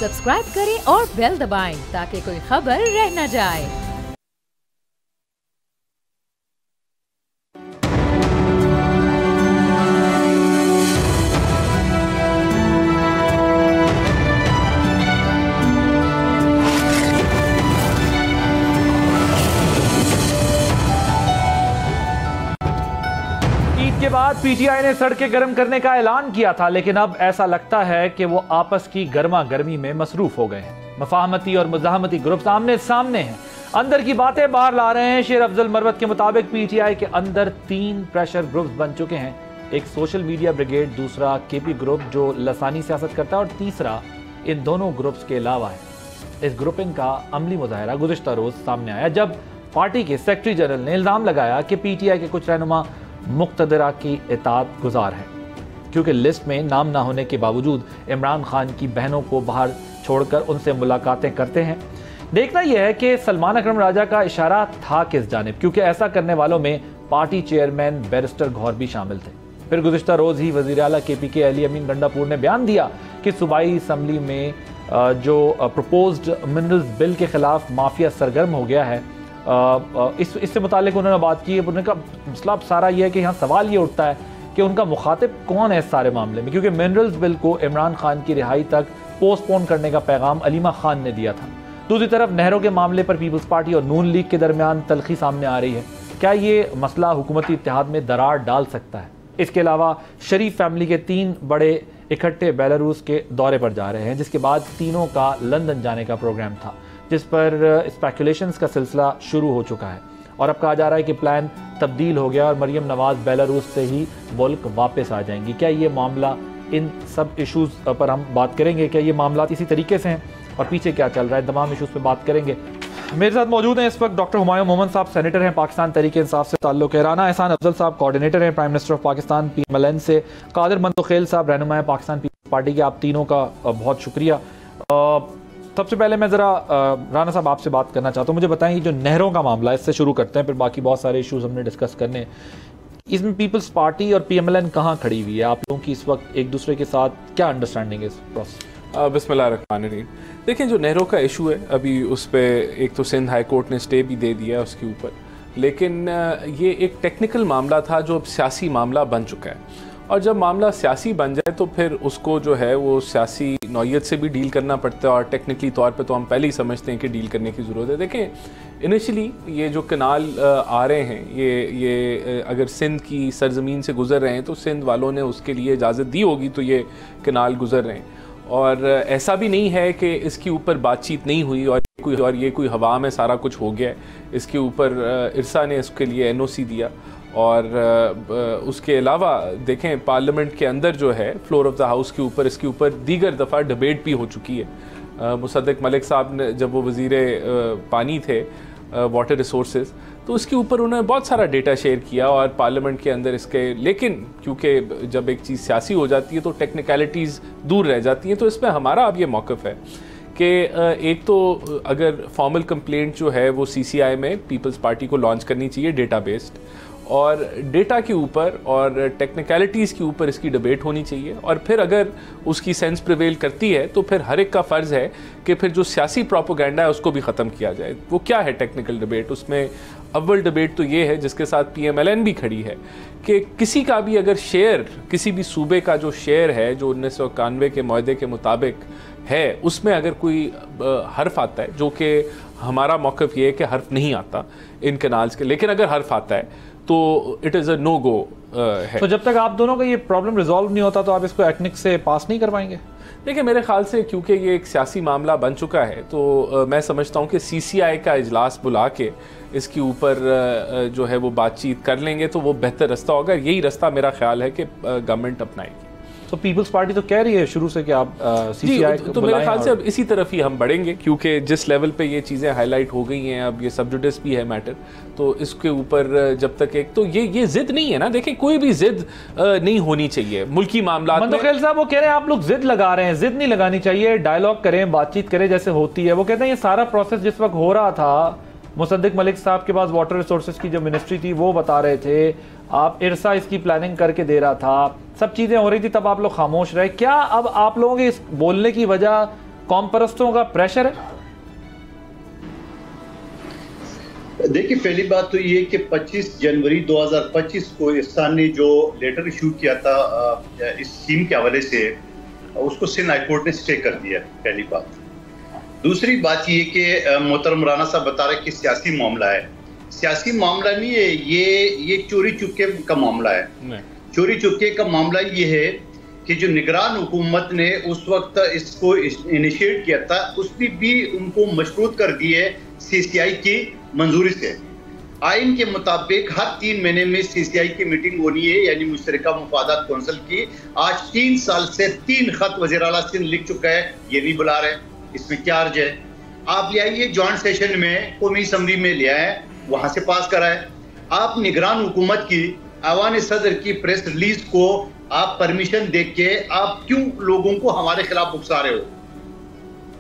Subscribe करें और bell दबाएं ताकि कोई खबर रह न जाए। के बाद पीटीआई ने सड़कें गर्म करने का ऐलान किया था, लेकिन अब ऐसा लगता है कि वो आपस की गर्मा गर्मी में मसरूफ हो गए हैं। मफाहमती और मुजाहमती ग्रुप आमने सामने हैं, अंदर की बातें बाहर ला रहे हैं। शेर अफजल मरवत के मुताबिक पीटीआई के अंदर 3 प्रेशर ग्रुप्स बन चुके हैं। एक सोशल मीडिया ब्रिगेड, दूसरा केपी ग्रुप जो लसानी सियासत करता है और तीसरा इन दोनों ग्रुप्स के अलावा है। इस ग्रुपिंग का अमली मुजाहरा गुज़िश्ता रोज सामने आया जब पार्टी के सेक्रेटरी जनरल ने इल्जाम लगाया कि पीटीआई के कुछ रहनुमा मुक्तदरा की इताअत गुजार है, क्योंकि लिस्ट में नाम ना होने के बावजूद इमरान खान की बहनों को बाहर छोड़कर उनसे मुलाकातें करते हैं। देखना यह है कि सलमान अकरम राजा का इशारा था किस जानिब, क्योंकि ऐसा करने वालों में पार्टी चेयरमैन बैरिस्टर गौहर भी शामिल थे। फिर गुज़िश्ता रोज ही वज़ीर आला केपी के अली अमीन गंडापुर ने बयान दिया कि सूबाई असम्बली में जो प्रपोज्ड मिनरल्स बिल के खिलाफ माफिया सरगर्म हो गया है। इससे मुतालिक उन्होंने बात की। उन्होंने कहा मसला सारा ये है कि यहाँ सवाल ये उठता है कि उनका मुखातिब कौन है इस सारे मामले में, क्योंकि मिनरल्स बिल को इमरान खान की रिहाई तक पोस्टपोन करने का पैगाम अलीमा खान ने दिया था। दूसरी तरफ नहरों के मामले पर पीपल्स पार्टी और नून लीग के दरमियान तलखी सामने आ रही है। क्या ये मसला हुकूमती इत्तेहाद में दरार डाल सकता है? इसके अलावा शरीफ फैमिली के 3 बड़े इकट्ठे बेलारूस के दौरे पर जा रहे हैं, जिसके बाद तीनों का लंदन जाने का प्रोग्राम था, जिस पर स्पेकुलेशंस का सिलसिला शुरू हो चुका है और अब कहा जा रहा है कि प्लान तब्दील हो गया और मरियम नवाज बेलारूस से ही मुल्क वापस आ जाएंगी। क्या ये मामला, इन सब इश्यूज पर हम बात करेंगे, क्या ये मामला इसी तरीके से हैं और पीछे क्या चल रहा है, तमाम इशूज़ पर बात करेंगे। मेरे साथ मौजूद हैं इस वक्त डॉक्टर हुमायूं मोहम्मद साहब, सेनेटर हैं, पाकिस्तान तहरीक इंसाफ से ताल्लुक़ है। राना एहसान अफजल साहब, कोऑर्डिनेटर हैं, prime minister of Pakistan PMLN से। कादिर मंतोखेल साहब, रहनुमा है पाकिस्तान पीपल्स पार्टी के। आप तीनों का बहुत शुक्रिया। सबसे पहले मैं ज़रा राना साहब आपसे बात करना चाहता हूँ। मुझे बताएं, जो नहरों का मामला है, इससे शुरू करते हैं, फिर बाकी बहुत सारे इश्यूज हमने डिस्कस करने हैं। इसमें पीपल्स पार्टी और PMLN कहाँ खड़ी हुई है? आप लोगों की इस वक्त एक दूसरे के साथ क्या अंडरस्टैंडिंग है इस प्रोसेस? बिस्मिल्लाहिर्रहमानिर्रहीम। देखिए, जो नहरों का इशू है, अभी उस पर एक तो सिंध हाई कोर्ट ने स्टे भी दे दिया है उसके ऊपर, लेकिन ये एक टेक्निकल मामला था जो अब सियासी मामला बन चुका है। और जब मामला सियासी बन जाए तो फिर उसको जो है वो सियासी नौयत से भी डील करना पड़ता है और टेक्निकली तौर पे तो हम पहले ही समझते हैं कि डील करने की ज़रूरत है। देखें, इनिशियली ये जो कनाल आ रहे हैं, ये अगर सिंध की सरजमीन से गुज़र रहे हैं तो सिंध वालों ने उसके लिए इजाज़त दी होगी तो ये कनाल गुज़र रहे हैं। और ऐसा भी नहीं है कि इसके ऊपर बातचीत नहीं हुई और ये कोई हवा में सारा कुछ हो गया है। इसके ऊपर इरसा ने इसके लिए NOC दिया और उसके अलावा देखें, पार्लियामेंट के अंदर जो है फ्लोर ऑफ द हाउस के ऊपर इसके ऊपर दीगर दफ़ा डिबेट भी हो चुकी है। मुसद्दिक मलिक साहब ने, जब वो वज़ीर पानी थे, वाटर रिसोर्सेज, तो उसके ऊपर उन्होंने बहुत सारा डेटा शेयर किया और पार्लियामेंट के अंदर इसके, लेकिन क्योंकि जब एक चीज़ सियासी हो जाती है तो टेक्निकलिटीज़ दूर रह जाती हैं। तो इसमें हमारा अब ये मौक़िफ़ है कि एक तो अगर फॉर्मल कंप्लेंट जो है वो CCI में पीपल्स पार्टी को लॉन्च करनी चाहिए, डेटा बेस्ड, और डेटा के ऊपर और टेक्निकलिटीज़ के ऊपर इसकी डिबेट होनी चाहिए। और फिर अगर उसकी सेंस प्रिवेल करती है तो फिर हर एक का फ़र्ज़ है कि फिर जो सियासी प्रोपोगेंडा है उसको भी ख़त्म किया जाए। वो क्या है टेक्निकल डिबेट? उसमें अव्वल डिबेट तो ये है, जिसके साथ PMLN भी खड़ी है, कि किसी का भी अगर शेयर, किसी भी सूबे का जो शेयर है जो 1991 के मुआहदे के मुताबिक है, उसमें अगर कोई हर्फ आता है, जो कि हमारा मौक़िफ़ ये है कि हर्फ नहीं आता इन कनाल्स के, लेकिन अगर हर्फ आता है तो इट इज़ अ नो गो है। तो जब तक आप दोनों का ये प्रॉब्लम रिजॉल्व नहीं होता तो आप इसको एक्निक से पास नहीं करवाएंगे? देखिए, मेरे ख्याल से क्योंकि ये एक सियासी मामला बन चुका है तो मैं समझता हूँ कि CCI का इजलास बुला के इसके ऊपर जो है वो बातचीत कर लेंगे तो वो बेहतर रास्ता होगा। यही रास्ता मेरा ख्याल है कि गवर्नमेंट अपनाएगी। तो पीपल्स पार्टी तो कह रही है शुरू से कि आप CCI को तो मेरे ख्याल से अब इसी तरफ ही हम बढ़ेंगे, क्योंकि जिस लेवल पे ये चीज़ें हाईलाइट हो गई हैं, अब ये सब जुडिस भी है मैटर, तो इसके ऊपर जब तक एक तो ये जिद नहीं है ना। देखिए, कोई भी जिद नहीं होनी चाहिए मुल्की मामला में। मंतोखेल साहब वो कह रहे हैं आप लोग जिद लगा रहे हैं, जिद नहीं लगानी चाहिए, डायलॉग करें, बातचीत करें जैसे होती है। वो कहते हैं ये सारा प्रोसेस जिस वक्त हो रहा था, मुसद्दिक मलिक साहब के पास वाटर रिसोर्सेज की जो मिनिस्ट्री थी वो बता रहे थे, आप इरसा इसकी प्लानिंग करके दे रहा था, सब चीज़ें हो रही थी, तब आप लोग खामोश रहे। क्या अब आप लोगों के इस बोलने की वजह कौम परस्तों का प्रेशर है? देखिए, पहली बात तो ये कि 25 जनवरी 2025 को इरफान ने जो लेटर इशू किया था इस स्कीम के हवाले से, उसको सिंध हाई कोर्ट ने स्टे कर दिया, पहली बात। दूसरी बात ये कि मोहतरम राना साहब बता रहे कि सियासी मामला है। सियासी मामला नहीं है ये चोरी चुपके का मामला है। चोरी चुपके का मामला ये है कि जो निगरान हुकूमत ने उस वक्त इसको इनिशिएट किया था, उसने भी उनको मशरूत कर दी है CCI की मंजूरी से। आइन के मुताबिक हर 3 महीने में CCI की मीटिंग होनी है, यानी मुश्तरका मुफादात कौंसिल की। आज 3 साल से 3 खत वज़ीर आला सिंध लिख चुका है, ये नहीं बुला रहे। इसमें क्या अर्ज है? आप ले आइए जॉइंट सेशन में, कौमी असम्बली में ले आए, वहां से पास कराए। आप निगरान हुकूमत की आवान सदर की प्रेस रिलीज को आप परमिशन देख के आप क्यों लोगों को हमारे खिलाफ उकसा रहे हो?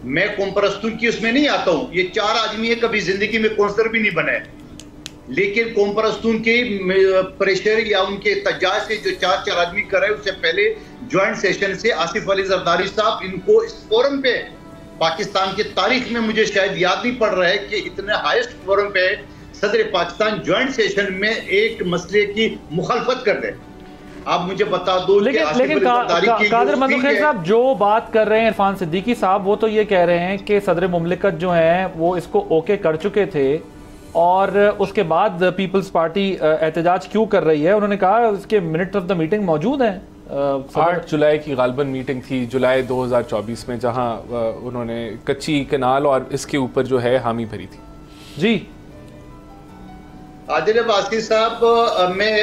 मैं कौम परस्तून की उसमें नहीं आता हूं। ये 4 आदमी है, कभी जिंदगी में कौंसलर भी नहीं बने, लेकिन कौम परस्तून के प्रेशर या उनके तजाज से जो 4 आदमी कर रहे हैं, उससे पहले ज्वाइंट सेशन से आसिफ अली जरदारी साहब इनको इस फोरम पे, पाकिस्तान की तारीख में मुझे शायद याद नहीं पड़ रहा है कि इतने हाईएस्ट फोरम पे सदर पाकिस्तान ज्वाइंट सेशन में एक मसले की मुखालफत कर रहे हैं। आप मुझे बता दो। लेकिन कादर मंदुखैल साहब जो बात कर रहे हैं इरफान सिद्दीकी साहब, वो तो ये कह रहे हैं कि सदर मुमलिकत जो है वो इसको ओके कर चुके थे और उसके बाद पीपल्स पार्टी एहतजाज क्यों कर रही है? उन्होंने कहा उसके मिनट ऑफ द मीटिंग मौजूद हैं। 8 जुलाई की गालबन मीटिंग थी जुलाई 2024 में, जहां उन्होंने कच्ची कनाल और इसके ऊपर जो है हामी भरी थी। जी आदिल अब्बासी साहब, मैं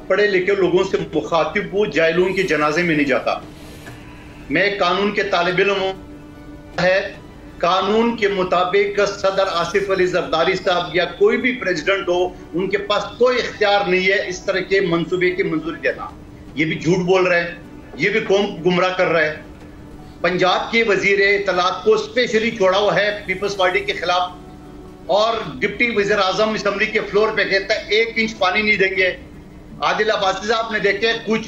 पढ़े लिखे लोगों से मुखातिब हूँ, जाहिलून के जनाजे में नहीं जाता। मैं कानून के तालिब इल्म है। कानून के मुताबिक सदर आसिफ अली जरदारी साहब या कोई भी प्रेसिडेंट हो, उनके पास कोई इख्तियार नहीं है इस तरह के मंसूबे की मंजूरी देना। ये भी झूठ बोल रहे हैं, ये भी कौम गुमराह कर रहे हैं। पंजाब के वजीर इत्तलात को स्पेशली छोड़ा हुआ है पीपल्स पार्टी के खिलाफ, और डिप्टी वजीर आजम असम्बली के फ्लोर पे कहता है 1 इंच पानी नहीं देंगे। आदिल अब्बासी साहब ने देखे कुछ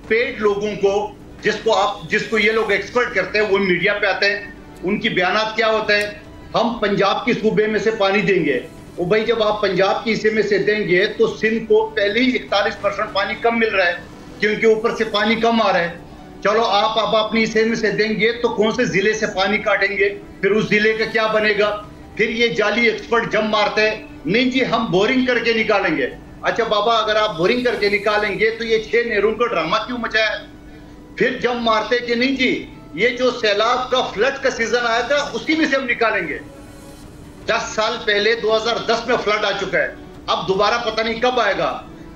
पेड लोगों को, जिसको ये लोग एक्सपर्ट करते हैं, वो मीडिया पे आते हैं, उनकी बयानात क्या होता है, हम पंजाब के सूबे में से पानी देंगे। वो भाई जब आप पंजाब के हिस्से में से देंगे तो सिंध को पहले ही 41% पानी कम मिल रहा है, क्योंकि ऊपर से पानी कम आ रहा है। चलो आप अब अपने हिस्से में से देंगे तो कौन से जिले से पानी काटेंगे, फिर उस जिले का क्या बनेगा? फिर ये जाली एक्सपर्ट जम मारते हैं, नहीं जी हम बोरिंग करके निकालेंगे। अच्छा बाबा, अगर आप बोरिंग करके निकालेंगे तो ये 6 नहरों का ड्रामा क्यों मचाया? फिर जम मारते कि नहीं जी ये जो सैलाब का फ्लड का सीजन आया था उसी में से हम निकालेंगे। 10 साल पहले 2010 में फ्लड आ चुका है, अब दोबारा पता नहीं कब आएगा।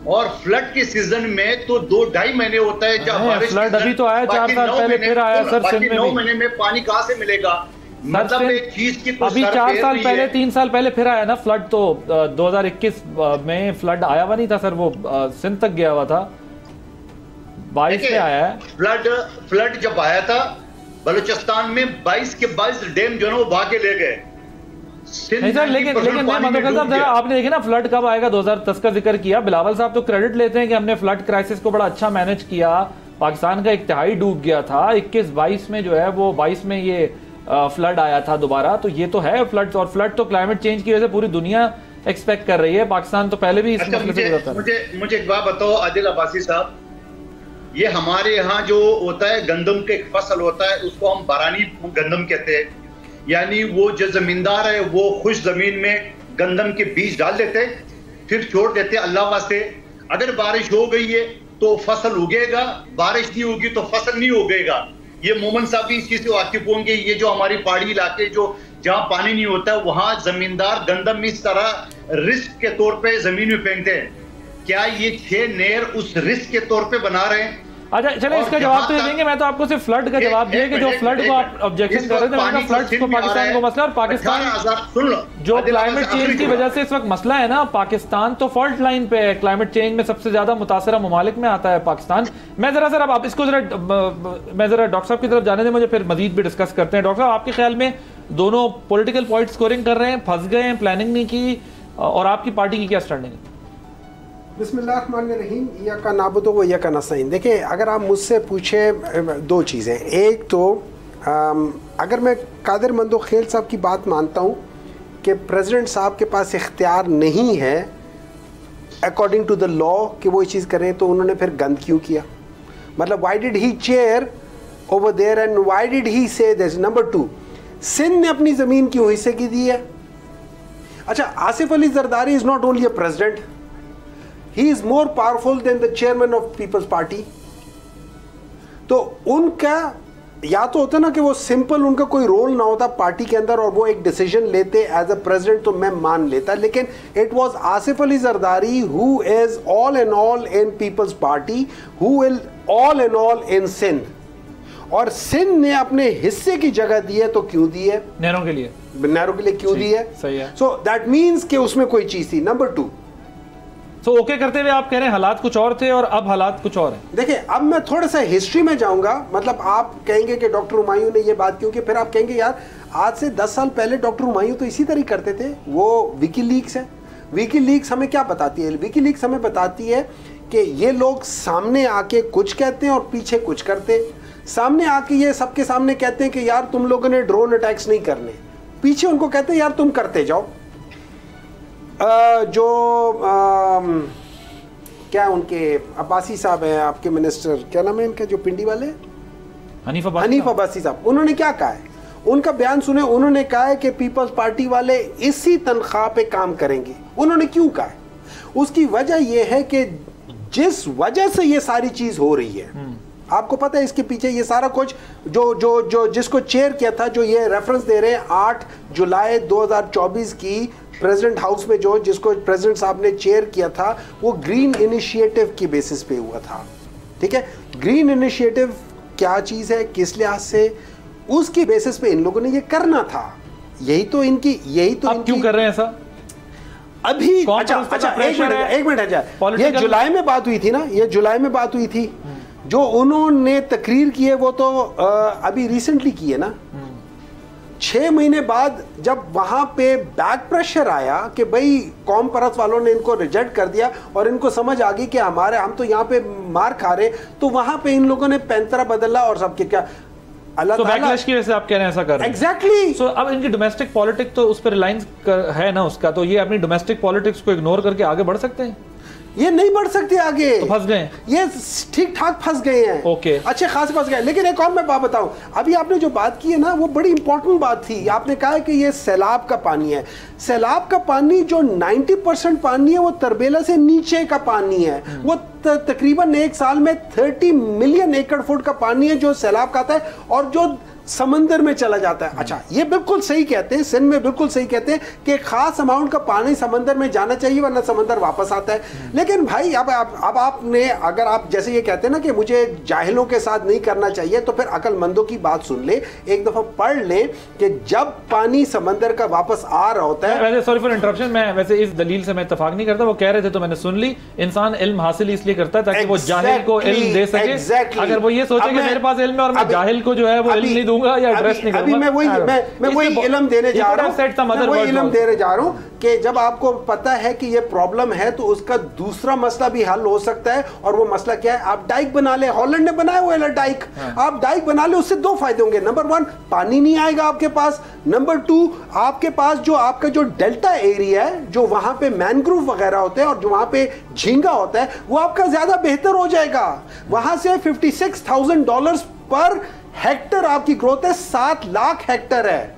और फ्लड के सीजन में तो 2-2.5 महीने होता है जब बारिश। फ्लड अभी तो आया 4 साल पहले, फिर आया सर सिंध में 9 महीने में पानी कहां से मिलेगा? मतलब एक चीज की अभी 4 साल पहले 3 साल पहले फिर आया ना फ्लड। तो 2021 में फ्लड आया हुआ नहीं था सर, वो सिंध तक गया हुआ था, 22 में आया है। फ्लड जब आया था बलूचिस्तान में 22 के 22 डैम जो है वो बहा के ले गए। नहीं सर, लेकिन मंदुखैल साहब जरा आपने देखे ना फ्लड कब आएगा, 2010 का जिक्र किया। बिलावल साहब तो क्रेडिट लेते हैं कि हमने फ्लड क्राइसिस को बड़ा अच्छा मैनेज किया, पाकिस्तान का 1 तिहाई डूब गया था। 21-22 में जो है वो 22 में ये फ्लड आया था दोबारा। तो ये तो है फ्लड, और फ्लड तो क्लाइमेट चेंज की वजह से पूरी दुनिया एक्सपेक्ट कर रही है। पाकिस्तान तो पहले भी इस मसले से गुजरता है। मुझे एक बात बताओ आदिल अब्बासी साहब, ये हमारे यहाँ जो होता है गंदम का एक फसल होता है, उसको हम बारानी गंदम कहते हैं। यानी वो जो जमींदार है वो खुश जमीन में गंदम के बीज डाल देते, फिर छोड़ देते अल्लाह वास्ते। अगर बारिश हो गई है तो फसल उगेगा, बारिश नहीं होगी तो फसल नहीं उगेगा। ये मोमन साहब भी इस चीज से वाकिफ होंगे। ये जो हमारी पहाड़ी इलाके जो जहाँ पानी नहीं होता है, वहां जमींदार गंदम इस तरह रिस्क के तौर पे जमीन में फेंकते हैं। क्या ये 6 नहर उस रिस्क के तौर पे बना रहे हैं? अच्छा चले इसका जवाब तो देंगे। मैं तो आपको सिर्फ फ्लड का जवाब दिया कि जो फ्लड को आप ऑब्जेक्शन कर रहे थे, फ्लड को पाकिस्तान को मसला, और पाकिस्तान जो क्लाइमेट चेंज की वजह से इस वक्त मसला है ना, पाकिस्तान तो फॉल्ट लाइन पे है, क्लाइमेट चेंज में सबसे ज्यादा मुतासरा ममालिक में आता है पाकिस्तान। मैं जरा सर आप इसको मैं जरा डॉक्टर साहब की तरफ जाने दें मुझे, फिर मजीद भी डिस्कस करते हैं। डॉक्टर साहब आपके ख्याल में दोनों पॉलिटिकल पॉइंट स्कोरिंग कर रहे हैं, फंस गए हैं, प्लानिंग नहीं की, और आपकी पार्टी की क्या स्टैंडिंग है? बिस्मिल्लाहिर्रहमानिर्रहीम यका नाबुदु व यका नस्तईन। देखिए, अगर आप मुझसे पूछे दो चीज़ें, एक तो अगर मैं कादिर मंदो खेल साहब की बात मानता हूँ कि प्रेसिडेंट साहब के पास इख्तियार नहीं है अकॉर्डिंग टू द लॉ कि वो ये चीज़ करें, तो उन्होंने फिर गंद क्यों किया? मतलब why did he chair over there and why did he say this? Number 2, Sindh ने अपनी ज़मीन क्यों हिस्से की दी है? अच्छा, Asif Ali Zardari is not only a president, he is more powerful than the chairman of Peoples Party. तो उनका या तो होता ना कि वो सिंपल, उनका कोई रोल ना होता पार्टी के अंदर और वो एक डिसीजन लेते एज अ प्रेसिडेंट, तो मैं मान लेता, लेकिन it was Asif Ali Zardari who is all in all in Peoples Party, who is all in all in Sindh, और सिंध ने अपने हिस्से की जगह दी है, तो क्यों दी है? नहरों के लिए, नहरों के लिए क्यों दी है? सही है। सो दैट मीन्स कि उसमें कोई चीज थी। नंबर 2, तो ओके करते हुए आप कह रहे हैं हालात कुछ और थे और अब हालात कुछ और हैं। देखिए, अब मैं थोड़ा सा हिस्ट्री में जाऊंगा। मतलब आप कहेंगे कि डॉक्टर हुमायूं ने ये बात क्यों की, फिर आप कहेंगे यार आज से 10 साल पहले डॉक्टर हुमायूं तो इसी तरह करते थे। वो विकीलीक्स है, विकीलीक्स हमें क्या बताती है? विकीलीक्स हमें बताती है कि ये लोग सामने आके कुछ कहते हैं और पीछे कुछ करते हैं। सामने आके ये सबके सामने कहते हैं कि यार तुम लोगों ने ड्रोन अटैक्स नहीं करने, पीछे उनको कहते हैं यार तुम करते जाओ। क्या उनके अब्बासी साहब हैं, आपके मिनिस्टर, क्या नाम है इनका, जो पिंडी वाले, हनीफ अब्बासी साहब, उन्होंने क्या कहा है? उनका बयान सुने, उन्होंने कहा है कि पीपल्स पार्टी वाले इसी तनख्वाह पे काम करेंगे। उन्होंने क्यों कहा है? उसकी वजह यह है कि जिस वजह से ये सारी चीज हो रही है, आपको पता है इसके पीछे ये सारा कुछ जो जिसको चेयर किया था, जो ये रेफरेंस दे रहे हैं 8 जुलाई 2024 की प्रेसिडेंट हाउस में, जिसको प्रेसिडेंट साहब ने चेयर किया था, वो ग्रीन इनिशिएटिव की बेसिस पे हुआ था। ठीक है, ग्रीन इनिशिएटिव क्या चीज है, किस लिहाज से, उसकी बेसिस पे इन लोगों ने ये करना था। यही तो इनकी क्यों कर रहे हैं ऐसा अभी? अच्छा, एक मिनट अच्छा, ये जुलाई में बात हुई थी ना, ये जुलाई में बात हुई थी। जो उन्होंने तकरीर की है वो तो अभी रिसेंटली की है ना। 6 महीने बाद जब वहां पे बैक प्रेशर आया कि भाई कौम परस्त वालों ने इनको रिजेक्ट कर दिया और इनको समझ आ गई कि हम तो यहाँ पे मार खा रहे, तो वहां पे इन लोगों ने पैंतरा बदला और सबके क्या अल्लाह तो बैकलैश की वजह से आप कह रहे हैं ऐसा कर रहे हैं। एग्जैक्टली। सो अब इनकी डोमेस्टिक पॉलिटिक्स तो उस पर रिलायंस है ना उसका, तो ये अपनी डोमेस्टिक पॉलिटिक्स को इग्नोर करके आगे बढ़ सकते हैं? ये नहीं बढ़ सकते आगे, तो फंस गए, ये ठीक ठाक फंस गए हैं। ओके, अच्छे खास फंस गए। लेकिन एक और मैं बात बताऊं, अभी आपने जो बात की है ना, वो बड़ी इंपॉर्टेंट बात थी। आपने कहा है कि ये सैलाब का पानी है। सैलाब का पानी जो 90% पानी है वो तरबेला से नीचे का पानी है। वो तकरीबन एक साल में 30 मिलियन एकड़ फुट का पानी है जो सैलाब का आता है और जो समंदर में चला जाता है। अच्छा, ये बिल्कुल सही कहते हैं, सिंध में बिल्कुल सही कहते हैं कि खास अमाउंट का पानी समंदर में जाना चाहिए वरना समंदर वापस आता है। लेकिन भाई अब आपने, अगर आप जैसे ये कहते हैं ना कि मुझे जाहिलों के साथ नहीं करना चाहिए, तो फिर अक्लमंदों की बात सुन ले, एक दफा पढ़ ले कि जब पानी समंदर का वापस आ रहा होता है। वैसे सॉरी फॉर इंटरप्शन, मैं वैसे इस दलील से मैं इत्तेफाक नहीं करता। वो कह रहे थे तो मैंने सुन ली, इंसान इल्म हासिल इसलिए करता है ताकि वो जाहिल को इल्म दे सके। अगर वो ये सोचे कि मेरे पास इल्म है और मैं जाहिल को जो है वो इल्म नहीं दूंगा या एड्रेस नहीं करूंगा, अभी मैं वही इल्म देने जा रहा हूं कि जब आपको पता है कि ये प्रॉब्लम है तो उसका दूसरा मसला भी हल हो सकता है। और वो मसला क्या है? आप डाइक बना ले, हॉलैंड ने बनाया हुआ है डाइक, आप डाइक बना ले, उससे 2 फायदे होंगे। नंबर 1, पानी नहीं आएगा आपके पास। नंबर 2, आपके पास जो आपका जो डेल्टा एरिया है, जो वहां पे मैनग्रोव वगैरह होते हैं और जो वहां पे झींगा होता है, वो आपका ज्यादा बेहतर हो जाएगा। वहां से $56,000 पर हेक्टर आपकी ग्रोथ है। 7 लाख हेक्टर है,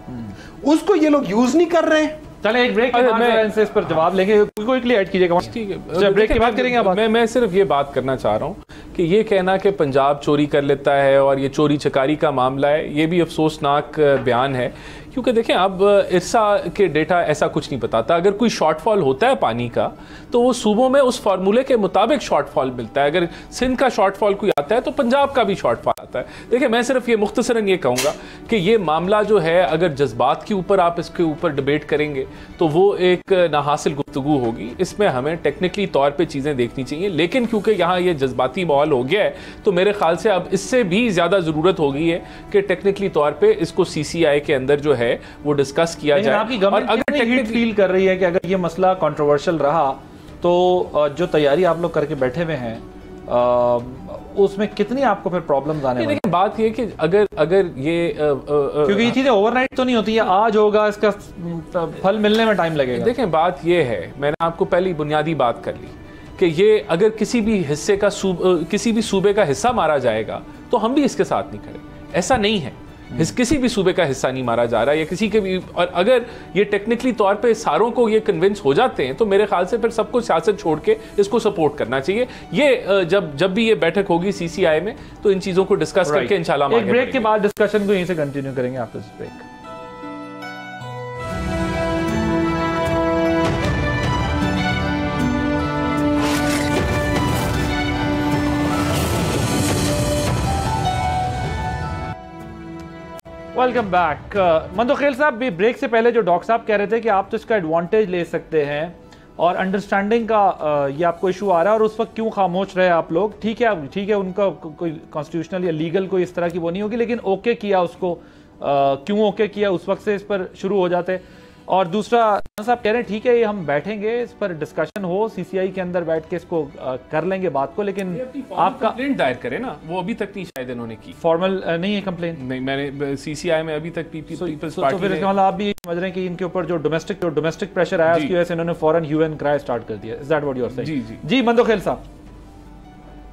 उसको ये लोग यूज नहीं कर रहे हैं। चले एक ब्रेक के बाद इनसे इस पर जवाब लेंगे। क्विकली ऐड कीजिएगा। ठीक है, ब्रेक के बाद करेंगे आप। मैं सिर्फ ये बात करना चाह रहा हूँ कि ये कहना कि पंजाब चोरी कर लेता है और ये चोरी चकारी का मामला है, ये भी अफसोसनाक बयान है। क्योंकि देखें, अब इरसा के डेटा ऐसा कुछ नहीं बताता। अगर कोई शॉर्टफॉल होता है पानी का तो वो सूबों में उस फार्मूले के मुताबिक शॉर्टफॉल मिलता है। अगर सिंध का शॉर्टफॉल कोई आता है तो पंजाब का भी शॉर्टफॉल आता है। देखिए, मैं सिर्फ ये मुख्तसरन ये कहूँगा कि ये मामला जो है, अगर जज्बात के ऊपर आप इसके ऊपर डिबेट करेंगे तो वो एक नाहासिल गुफ्तगू होगी। इसमें हमें टेक्निकली तौर पर चीज़ें देखनी चाहिए। लेकिन क्योंकि यहाँ ये जज्बाती माहौल हो गया है तो मेरे ख्याल से अब इससे भी ज़्यादा ज़रूरत हो गई है कि टेक्निकली तौर पर इसको CCI के अंदर जो है वो डिस्कस किया जाए। आपकी गवर्नमेंट अगर हीट फील कर रही है कि अगर ये मसला कंट्रोवर्शियल रहा तो जो तैयारी आप लोग करके बैठे हुए हैं उसमें कितनी आपको फिर प्रॉब्लम्स आने वाली? लेकिन बात ये कि अगर ये क्योंकि ये चीजें ओवरनाइट तो नहीं होती है, आज होगा, इसका फल मिलने में टाइम लगेगा। देखें बात ये है, मैंने आपको पहली बुनियादी बात कर ली कि ये अगर किसी भी हिस्से का किसी भी सूबे का हिस्सा मारा जाएगा तो हम भी इसके साथ नहीं खड़े। ऐसा नहीं है, किसी भी सूबे का हिस्सा नहीं मारा जा रहा या किसी के भी। और अगर ये टेक्निकली तौर पे सारों को ये कन्विंस हो जाते हैं तो मेरे ख्याल से फिर सबको सियासत छोड़ के इसको सपोर्ट करना चाहिए। ये जब भी ये बैठक होगी सीसीआई में तो इन चीजों को डिस्कस करके इंशाल्लाह एक ब्रेक के बाद डिस्कशन को यहीं से कंटिन्यू करेंगे after this break. Welcome back. Mandokhel sahab, भी ब्रेक से पहले जो डॉक्टर साहब कह रहे थे कि आप तो इसका एडवांटेज ले सकते हैं और अंडरस्टैंडिंग का ये आपको इशू आ रहा है और उस वक्त क्यों खामोश रहे आप लोग। ठीक है, उनका कोई कॉन्स्टिट्यूशनल या लीगल कोई इस तरह की वो नहीं होगी, लेकिन ओके किया उसको, क्यों ओके किया, उस वक्त से इस पर शुरू हो जाते। और दूसरा साहब कह रहे हैं ठीक है ये हम बैठेंगे, इस पर डिस्कशन हो, सीसीआई के अंदर बैठ के इसको कर लेंगे बात को, लेकिन आपका कंप्लेंट दायर करें ना, वो अभी तक नहीं शायद इन्होंने की। फॉर्मल नहीं है कंप्लेंट? नहीं, मैंने सीसीआई में अभी तक पीपल्स पार्टी। तो फिर इसका मतलब आप भी समझ रहे हैं कि इनके ऊपर जो डोमेस्टिक प्रेशर आया उसकी वजह से इन्होंने फौरन ह्यू एंड क्राई स्टार्ट कर दिया। Is that what you are saying? जी मंदोखेल साहब।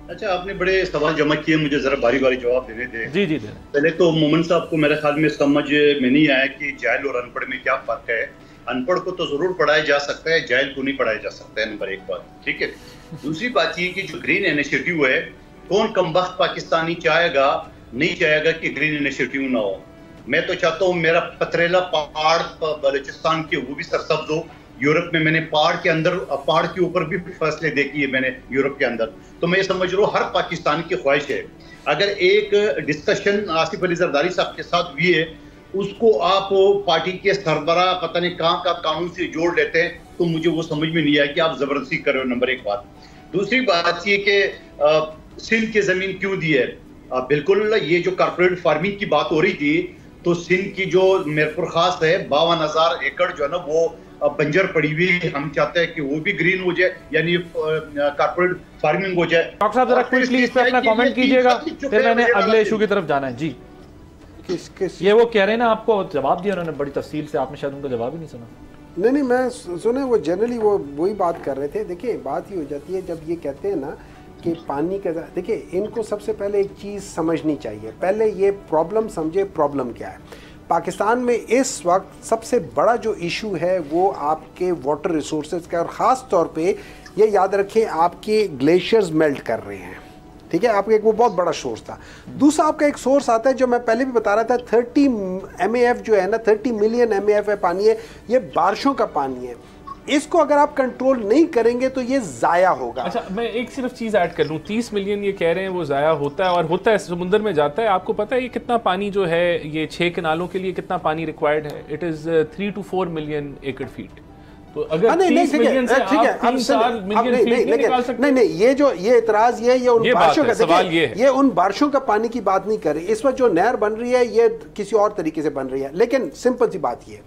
अच्छा, आपने बड़े सवाल जमा किए, मुझे जरा बारी बारी जवाब देने थे। जी जी। पहले तो मोमन साहब को मेरे ख्याल में समझ में नहीं आया कि जाहिल और अनपढ़ में क्या फर्क है। अनपढ़ को तो जरूर पढ़ाया जा सकता है, जाहिल को नहीं पढ़ाया जा सकता है, नंबर एक बात। ठीक है। दूसरी बात ये कि जो ग्रीन इनिशिएटिव है, कौन कमबख्त पाकिस्तानी नहीं चाहेगा कि ग्रीन इनिशिएटिव ना हो। मैं तो चाहता हूँ मेरा पथरेला पहाड़ बलूचिस्तान के वो भी सरसब्ज हो। यूरोप में मैंने पहाड़ के ऊपर भी फैसले देखे है मैंने यूरोप के अंदर। तो मैं समझ रहा हूँ हर पाकिस्तानी की ख्वाहिश है, अगर एक डिस्कशन आसिफ अली जरदारी साहब के साथ हुई है, उसको आप पार्टी के सरबराह पता नहीं कहाँ का कानून से जोड़ लेते हैं, तो मुझे वो समझ में नहीं आया कि आप जबरदस्ती कर रहे हो, नंबर एक बात। दूसरी बात ये कि सिंध की जमीन क्यों दी है। बिल्कुल, ये जो कारपोरेट फार्मिंग की बात हो रही थी, तो सिंध की जो मीरपुर खास है 52,000 एकड़ जो है ना वो बंजर पड़ी हुई, हम चाहते हैं कि वो भी ग्रीन हो जाए, यानी कारपोरेट फार्मिंग हो जाए। डॉक्टर साहब जरा क्विकली इस पे अपना कमेंट कीजिएगा, फिर मैंने अगले इशू की तरफ जाना है। जी ये वो कह रहे हैं ना, आपको जवाब दिया उन्होंने बड़ी तफसील से, आपने शायद उनका जवाब ही नहीं सुना। नहीं, मैं सुने, वो जनरली वो वही बात कर रहे थे। देखिए बात ही हो जाती है जब ये कहते हैं ना कि पानी का, देखिए इनको सबसे पहले एक चीज़ समझनी चाहिए, पहले ये प्रॉब्लम समझे, प्रॉब्लम क्या है। पाकिस्तान में इस वक्त सबसे बड़ा जो इशू है वो आपके वाटर रिसोर्सेज का, और ख़ास तौर पे ये याद रखें आपके ग्लेशियर्स मेल्ट कर रहे हैं। ठीक है, आपका एक वो बहुत बड़ा सोर्स था। दूसरा आपका एक सोर्स आता है जो मैं पहले भी बता रहा था, 30 MAF जो है ना, 30 मिलियन MAF है पानी है, ये बारिशों का पानी है। इसको अगर आप कंट्रोल नहीं करेंगे तो ये जाया होगा। अच्छा, मैं एक सिर्फ चीज ऐड कर लूं, 30 मिलियन ये कह रहे हैं वो जाया होता है, और होता है समुद्र में जाता है। आपको पता है ये कितना पानी जो है, ये 6 कनालों के लिए कितना पानी रिक्वायर्ड है? इट इज 3 to 4 मिलियन एकड़ फीट। तो अगर 30 मिलियन से आप 3-4 मिलियन फीट नहीं निकाल सकते। नहीं, ये इतराज ये उन बारिशों का सवाल ये उन बारिशों का पानी की बात नहीं कर रही। इस वक्त जो नहर बन रही है ये किसी और तरीके से बन रही है, लेकिन सिंपल सी बात ये,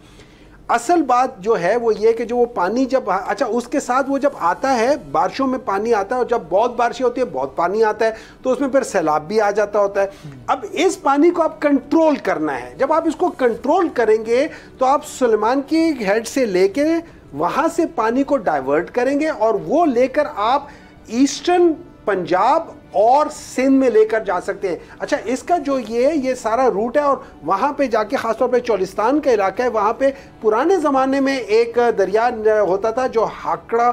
असल बात जो है वो ये कि जो वो पानी जब, अच्छा उसके साथ वो जब आता है, बारिशों में पानी आता है, और जब बहुत बारिशें होती है बहुत पानी आता है, तो उसमें फिर सैलाब भी आ जाता होता है। अब इस पानी को आप कंट्रोल करना है। जब आप इसको कंट्रोल करेंगे तो आप सुलेमान की हेड से लेके वहां से पानी को डाइवर्ट करेंगे, और वो लेकर आप ईस्टर्न पंजाब और सिंध में लेकर जा सकते हैं। अच्छा, इसका जो ये सारा रूट है, और वहाँ पे जाके ख़ासतौर पे चोलिस्तान का इलाका है, वहाँ पे पुराने ज़माने में एक दरिया होता था जो हाकड़ा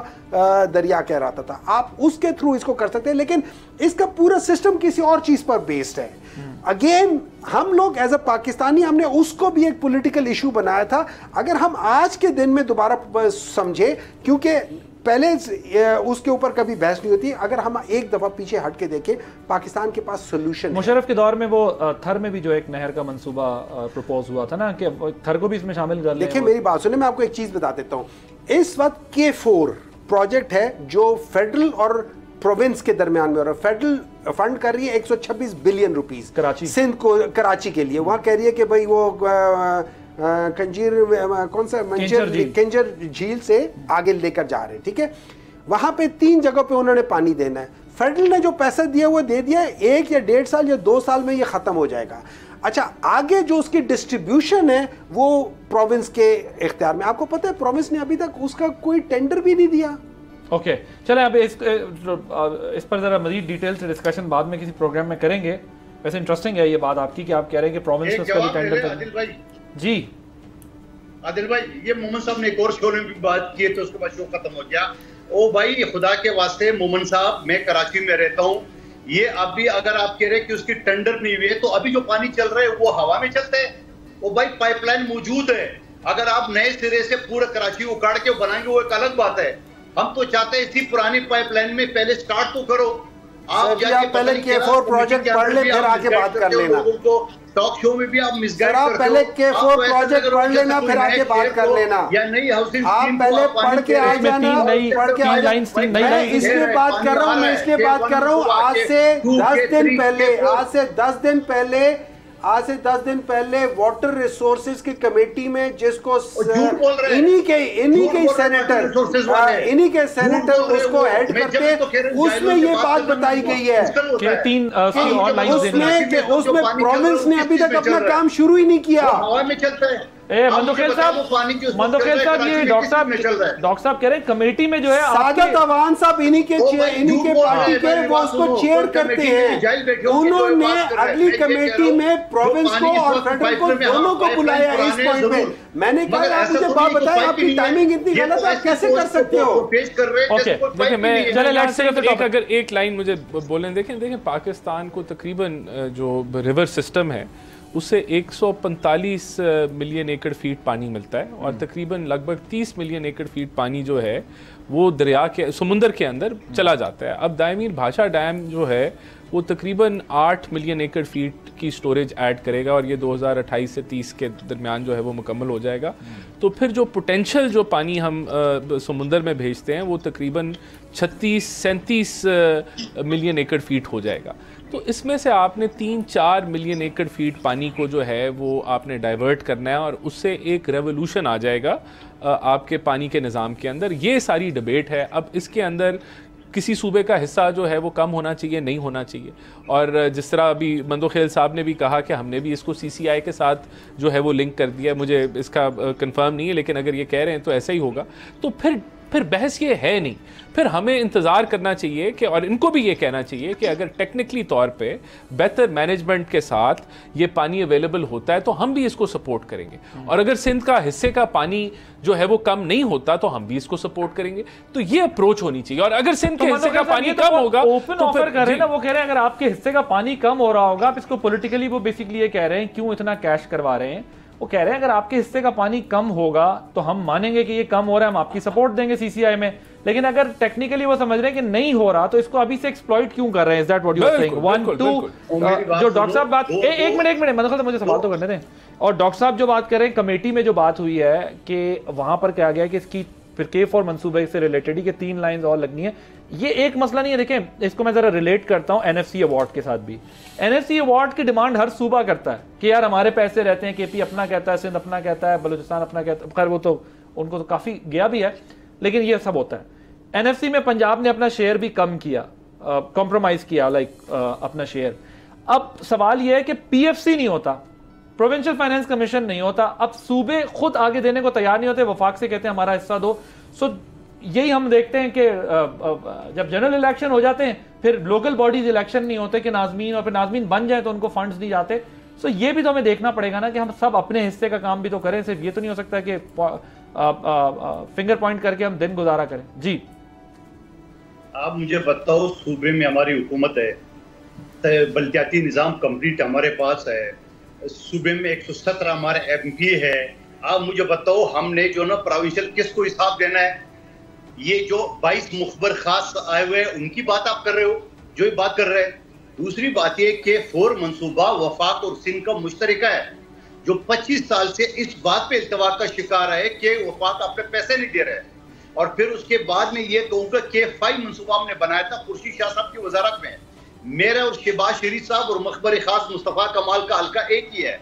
दरिया कहलाता था, आप उसके थ्रू इसको कर सकते हैं, लेकिन इसका पूरा सिस्टम किसी और चीज़ पर बेस्ड है। अगेन हम लोग एज अ पाकिस्तानी हमने उसको भी एक पॉलिटिकल इशू बनाया था। अगर हम आज के दिन में दोबारा समझे, क्योंकि पहले उसके ऊपर कभी बहस नहीं होती, अगर हम एक दफा पीछे हट के देखें, पाकिस्तान के पास सोल्यूशन। मुशर्रफ के दौर में वो थर में भी जो एक नहर का मंसूबा प्रपोज हुआ था ना, कि थर को भी इसमें शामिल कर लें। देखिए मेरी बात सुने, मैं आपको एक चीज बता देता हूँ। इस वक्त K4 प्रोजेक्ट है जो फेडरल और प्रोविंस के दरमियान में, और फेडरल फंड कर रही है 126 बिलियन रुपीस कराची, सिंध को, कराची के लिए। वहाँ कह रही है कि भाई वो कंजीर कौन सा केंजर झील से आगे लेकर जा रहे हैं। ठीक है, वहां पे 3 जगह पे उन्होंने पानी देना है। फेडरल ने जो पैसा दिया वो दे दिया है, 1 या 1.5 साल या 2 साल में ये खत्म हो जाएगा। अच्छा, आगे जो उसकी डिस्ट्रीब्यूशन है वो प्रोविंस के इख्तियार में। आपको पता है प्रोविंस ने अभी तक उसका कोई टेंडर भी नहीं दिया। ओके, चलें अब इस पर जरा मजीद डिटेल से डिस्कशन बाद में किसी प्रोग्राम में करेंगे। वैसे इंटरेस्टिंग है ये बात आपकी कि आप कह रहे हैं कि प्रोविंस में उसका भी टेंडर आदिल भाई। जी आदिल भाई, ये मोमन साहब ने एक और शो में भी बात की तो उसके बाद शो खत्म हो गया। ओ भाई, खुदा के वास्ते मोमन साहब, मैं कराची में रहता हूँ, ये अभी अगर आप कह रहे हैं कि उसकी टेंडर नहीं हुई है तो अभी जो पानी चल रहा है वो हवा में चलता है। वो भाई पाइपलाइन मौजूद है, अगर आप नए सिरे से पूरा कराची उखाड़ के बनाएंगे वो एक अलग बात है। हम तो चाहते हैं इसी पुरानी पाइपलाइन में पहले स्टार्ट तो करो। आप पहले K4 प्रोजेक्ट पढ़ ले, फिर आके बात कर लेना। टॉक शो में भी आप मिसगाइड करते हो। पहले K4 प्रोजेक्ट पढ़ लेना, फिर आके बात कर लेना। या नई हाउसिंग आप पहले पढ़ के आ जाना, पढ़ के आ जाना। मैं इसलिए बात कर रहा हूँ, मैं इसलिए बात कर रहा हूँ, आज से 10 दिन पहले वाटर रिसोर्सेज की कमेटी में जिसको इन्हीं के सेनेटर उसको हेड करते, उसमें ये बात बताई गई है उसमें प्रोविंस ने अभी तक अपना काम शुरू ही नहीं किया। हवा में चलता है। मंदोखेल साहब, ये डॉक्टर साहब कह रहे हैं कमेटी में जो है सादत अवान साहब इन्हीं के पार्टी के वो उसको चेयर करते हैं। उन्होंने अगली कमेटी में प्रोविंस को और फेडरल को दोनों को बुलाया इस पॉइंट में। मैंने कहा आप मुझे बात बताएं, आपकी टाइमिंग इतनी गलत है, आप कैसे कर सकते हो? देखिए मैं अगर एक लाइन मुझे बोलें, देखें पाकिस्तान को तकरीबन जो रिवर सिस्टम है उससे 145 मिलियन एकड़ फीट पानी मिलता है और तकरीबन लगभग 30 मिलियन एकड़ फीट पानी जो है वो दरिया के समुंदर के अंदर चला जाता है। अब दायमीर भाषा डैम जो है वो तकरीबन 8 मिलियन एकड़ फीट की स्टोरेज ऐड करेगा और ये 2028 से 30 के दरमियान जो है वो मुकम्मल हो जाएगा। तो फिर जो पोटेंशियल जो पानी हम समुंदर में भेजते हैं वो तकरीबन 36-37 मिलियन एकड़ फीट हो जाएगा। तो इसमें से आपने 3-4 मिलियन एकड़ फीट पानी को जो है वो आपने डाइवर्ट करना है और उससे एक रेवोल्यूशन आ जाएगा आपके पानी के निज़ाम के अंदर। ये सारी डिबेट है। अब इसके अंदर किसी सूबे का हिस्सा जो है वो कम होना चाहिए, नहीं होना चाहिए। और जिस तरह अभी मंदोखेल साहब ने भी कहा कि हमने भी इसको CCI के साथ जो है वो लिंक कर दिया, मुझे इसका कंफर्म नहीं है लेकिन अगर ये कह रहे हैं तो ऐसा ही होगा। तो फिर बहस ये है नहीं, फिर हमें इंतज़ार करना चाहिए कि, और इनको भी ये कहना चाहिए कि अगर टेक्निकली तौर पे बेहतर मैनेजमेंट के साथ ये पानी अवेलेबल होता है तो हम भी इसको सपोर्ट करेंगे। और अगर सिंध का हिस्से का पानी जो है वो कम नहीं होता तो हम भी इसको सपोर्ट करेंगे। तो ये अप्रोच होनी चाहिए। और अगर सिंध के हिस्से का पानी कम होगा ओपन ऑफर कर रहे हैं ना, वो कह रहे हैं अगर आपके हिस्से का पानी कम हो रहा होगा, आप इसको पॉलिटिकली वो बेसिकली ये कह रहे हैं क्यों इतना कैश करवा रहे हैं। वो कह रहे हैं अगर आपके हिस्से का पानी कम होगा तो हम मानेंगे कि ये कम हो रहा है, हम आपकी सपोर्ट देंगे CCI में। लेकिन अगर टेक्निकली वो समझ रहे हैं कि नहीं हो रहा तो इसको अभी से एक्सप्लॉइट क्यों कर रहे हैं? Is that what you are saying? 1 2 जो डॉक्टर साहब बात एक मिनट मतलब मुझे सवाल तो करने दें। और डॉक्टर साहब जो बात कर रहे हैं कमेटी में जो बात हुई है कि वहां पर क्या गया कि इसकी फिर K4 मंसूबे से रिलेटेड ही कि 3 लाइंस और लगनी है। ये एक मसला नहीं है। देखें इसको मैं जरा रिलेट करता हूं NFC अवार्ड के साथ भी। NFC अवार्ड की डिमांड हर सूबा करता है कि यार हमारे पैसे रहते हैं, KP अपना कहता है, सिंध अपना कहता है, बलूचिस्तान अपना कहता है। खैर वो तो उनको तो काफी गया भी है, लेकिन ये सब होता है। NFC में पंजाब ने अपना शेयर भी कम किया, कॉम्प्रोमाइज किया अपना शेयर। अब सवाल यह है कि PFC नहीं होता, प्रोविंशियल फाइनेंस कमीशन नहीं होता, अब सूबे खुद आगे देने को तैयार नहीं होते, वफाक से कहते हैं हमारा हिस्सा दो। सो यही हम देखते हैं कि जब जनरल इलेक्शन हो जाते हैं फिर लोकल बॉडीज इलेक्शन नहीं होते कि नाज़मीन, और फिर नाज़मीन बन जाए तो उनको फंड्स नहीं जाते। सो ये भी तो हमें देखना पड़ेगा ना कि हम सब अपने हिस्से का काम भी तो करें। सिर्फ ये तो नहीं हो सकता कि फिंगर पॉइंट करके हम दिन गुजारा करें। जी आप मुझे बताओ, सूबे में हमारी हुकूमत है, बल्दियाती निज़ाम कंप्लीट हमारे पास है, सूबे में 117 हमारे MP है। आप मुझे बताओ हमने जो ना प्रोविंशियल किसको हिसाब देना है? ये जो 22 मुखबर खास आए हुए हैं उनकी बात आप कर रहे हो, जो ये बात कर रहे हैं। दूसरी बात ये कि K4 मंसूबा वफाक और सिंध का मुश्तरका है, जो 25 साल से इस बात पे इल्तवाक का शिकार है कि वफाक अपने पैसे नहीं दे रहे। और फिर उसके बाद में ये कहूँगा K5 मंसूबा हमने बनाया था खुर्शीद शाह साहब की वजारत में। मेरा और शहबाज शरीफ साहब और मखबर खास मुस्तफ़ा कमाल का हल्का एक ही है,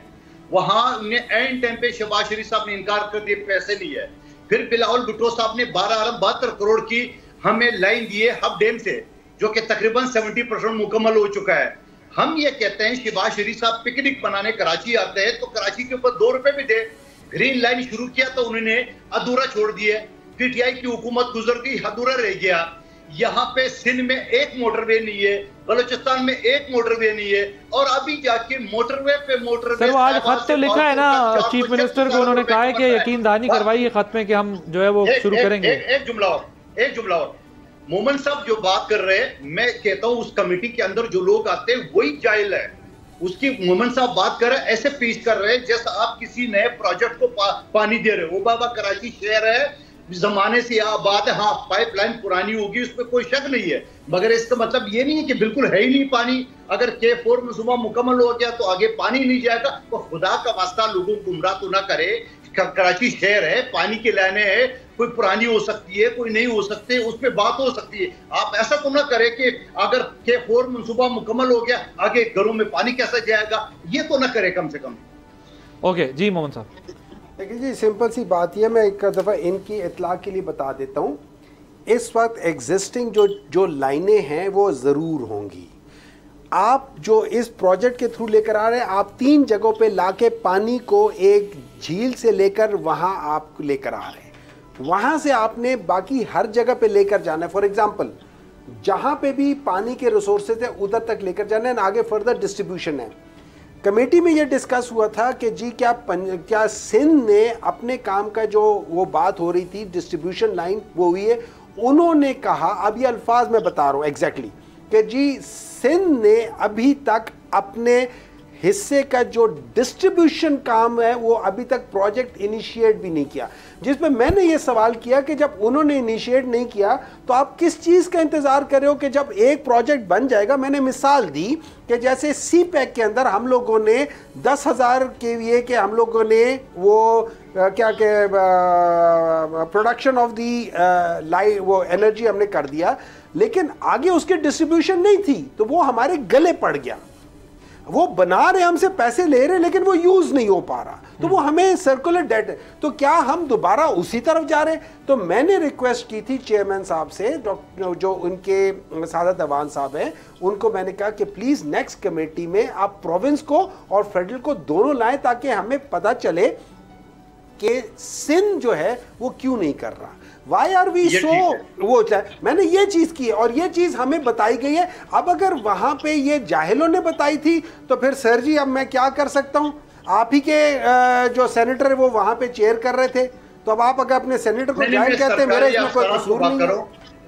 वहां उन्हें एंड टाइम पे शहबाज शरीफ साहब ने इनकार कर दिया, पैसे नहीं है। फिर बिलावल भुट्टो साहब ने 12 अरब 72 करोड़ की हमें लाइन दिए हब डैम से, जो कि तकरीबन 70% मुकम्मल हो चुका है। हम ये कहते हैं शहबाज शरीफ साहब पिकनिक बनाने कराची आते हैं तो कराची के ऊपर 2 रुपए भी दे। ग्रीन लाइन शुरू किया तो उन्होंने अधूरा छोड़ दिए, पीटीआई की हुकूमत गुजर गई, अधूरा रह गया। यहाँ पे सिंध में एक मोटरवे नहीं है, बलूचिस्तान में एक मोटरवे नहीं है, और अभी जाके मोटरवे पे मोटरवे। सर वो आज खत तो लिखा है ना चीफ मिनिस्टर को, उन्होंने कहा है कि यकीन दहानी करवाइए खत में कि हम जो है वो शुरू करेंगे। एक जुमला और मोमन साहब जो बात कर रहे हैं, मैं कहता हूं उस कमेटी के अंदर जो लोग आते हैं वही जाहिल है। उसकी मोमन साहब बात कर रहे हैं, ऐसे पेश कर रहे हैं जैसा आप किसी नए प्रोजेक्ट को पानी दे रहे हो। वो बाबा कराची शहर है, जमाने से यह बात है, हाँ पाइपलाइन पुरानी होगी, उस पर कोई शक नहीं है, मगर इसका मतलब ये नहीं है कि बिल्कुल है ही नहीं पानी। अगर K4 मंसूबा मुकम्मल हो गया तो आगे पानी नहीं जाएगा। तो खुदा का वास्ता लोगों को गुमराह तो ना करे। कराची शहर है, पानी की लाइनें है, कोई पुरानी हो सकती है, कोई नहीं हो सकती, उस पर बात हो सकती है। आप ऐसा तो ना करें कि अगर K4 मंसूबा मुकम्मल हो गया आगे घरों में पानी कैसा जाएगा, ये तो ना करे कम से कम। ओके जी मोहम्मद साहब। देखिए जी, सिंपल सी बात यह, मैं एक दफ़ा इनकी इतला के लिए बता देता हूँ। इस वक्त एग्जिस्टिंग जो लाइनें हैं वो ज़रूर होंगी। आप जो इस प्रोजेक्ट के थ्रू लेकर आ रहे हैं, आप 3 जगहों पे लाके पानी को एक झील से लेकर वहाँ आप लेकर आ रहे हैं, वहाँ से आपने बाकी हर जगह पे लेकर जाना है। फॉर एग्जांपल जहाँ पे भी पानी के रिसोर्सेज है उधर तक लेकर जाना है, आगे फर्दर डिस्ट्रीब्यूशन है। कमेटी में ये डिस्कस हुआ था कि जी क्या सिंध ने अपने काम का जो वो बात हो रही थी डिस्ट्रीब्यूशन लाइन वो हुई है। उन्होंने कहा, अब ये अल्फाज मैं बता रहा हूँ एग्जैक्टली, कि जी सिंध ने अभी तक अपने हिस्से का जो डिस्ट्रीब्यूशन काम है वो अभी तक प्रोजेक्ट इनिशिएट भी नहीं किया। जिसमें मैंने ये सवाल किया कि जब उन्होंने इनिशिएट नहीं किया तो आप किस चीज़ का इंतज़ार कर रहे हो कि जब एक प्रोजेक्ट बन जाएगा। मैंने मिसाल दी कि जैसे CPEC के अंदर हम लोगों ने 10,000 KVA के हम लोगों ने वो क्या के प्रोडक्शन ऑफ दी लाइट वो एनर्जी हमने कर दिया, लेकिन आगे उसकी डिस्ट्रीब्यूशन नहीं थी तो वो हमारे गले पड़ गया। वो बना रहे, हमसे पैसे ले रहे, लेकिन वो यूज नहीं हो पा रहा, तो वो हमें सर्कुलर डेट है। तो क्या हम दोबारा उसी तरफ जा रहे हैं? तो मैंने रिक्वेस्ट की थी चेयरमैन साहब से, डॉक्टर जो उनके सादत अवान साहब हैं, उनको मैंने कहा कि प्लीज नेक्स्ट कमेटी में आप प्रोविंस को और फेडरल को दोनों लाएं ताकि हमें पता चले कि सिंध जो है वो क्यों नहीं कर रहा। Why are we so वो मैंने ये चीज़ की और ये चीज़ हमें बताई गई है। अब अगर वहाँ पे ये जाहिलों ने बताई थी तो फिर सर जी अब मैं क्या कर सकता हूँ? आप ही के जो सेनेटर वो वहाँ पे चेयर कर रहे थे, तो अब आप अगर अपने सेनेटर को जाहिल कहते हैं, मेरे इसमें कोई कसूर नहीं है।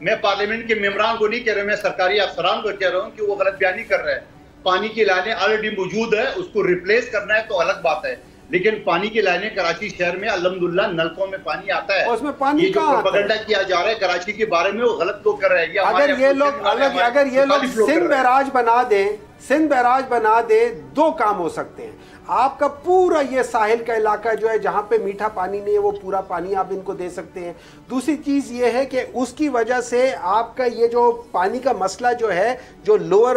मैं पार्लियामेंट के मेंबरान को नहीं कह रहा, मैं सरकारी अफसरान को कह रहा हूँ कि वो गलत बयानी कर रहे हैं। पानी की लाइनें ऑलरेडी मौजूद है, उसको रिप्लेस करना है तो अलग बात है, लेकिन पानी की लाइनें कराची शहर में अल्हम्दुलिल्लाह नलकों में पानी आता है। उसमें पानी ये जो प्रोपेगेंडा किया जा रहा है कराची के बारे में वो गलत लोग कर रहे हैं। अगर ये लोग सिंध बैराज बना दें, सिंध बैराज बना दे, 2 काम हो सकते हैं। आपका पूरा ये साहिल का इलाका जो है जहाँ पे मीठा पानी नहीं है वो पूरा पानी आप इनको दे सकते हैं। दूसरी चीज़ ये है कि उसकी वजह से आपका ये जो पानी का मसला जो है जो लोअर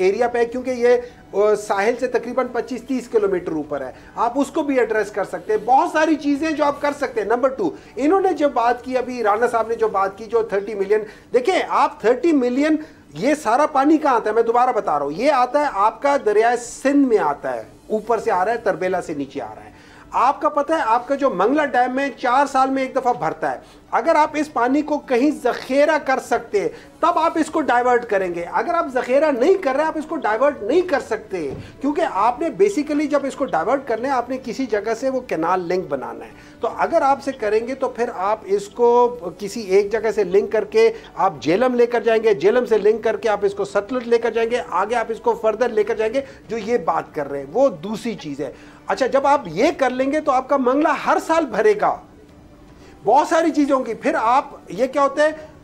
एरिया पे है, क्योंकि ये साहिल से तकरीबन 25-30 किलोमीटर ऊपर है, आप उसको भी एड्रेस कर सकते हैं। बहुत सारी चीज़ें जो आप कर सकते हैं। नंबर 2, इन्होंने जो बात की अभी राणा साहब ने जो बात की जो 30 मिलियन, देखिए आप 30 मिलियन ये सारा पानी कहाँ आता है? मैं दोबारा बता रहा हूँ, ये आता है आपका दरियाए सिंध में आता है, ऊपर से आ रहा है, तरबेला से नीचे आ रहा है। आपका पता है आपका जो मंगला डैम में 4 साल में एक दफ़ा भरता है, अगर आप इस पानी को कहीं ज़ख़ीरा कर सकते हैं तब आप इसको डाइवर्ट करेंगे। अगर आप ज़ख़ीरा नहीं कर रहे आप इसको डाइवर्ट नहीं कर सकते, क्योंकि आपने बेसिकली जब इसको डाइवर्ट करना है आपने किसी जगह से वो कैनाल लिंक बनाना है। तो अगर आपसे करेंगे तो फिर आप इसको किसी एक जगह से लिंक करके आप जेलम लेकर जाएंगे, जेलम से लिंक करके आप इसको सतलुज लेकर जाएंगे, आगे आप इसको फर्दर लेकर जाएंगे। जो ये बात कर रहे हैं वो दूसरी चीज़ है। अच्छा, जब आप ये कर लेंगे तो आपका मंगला हर साल भरेगा, बहुत सारी चीज़ों की। फिर आप ये क्या होता है,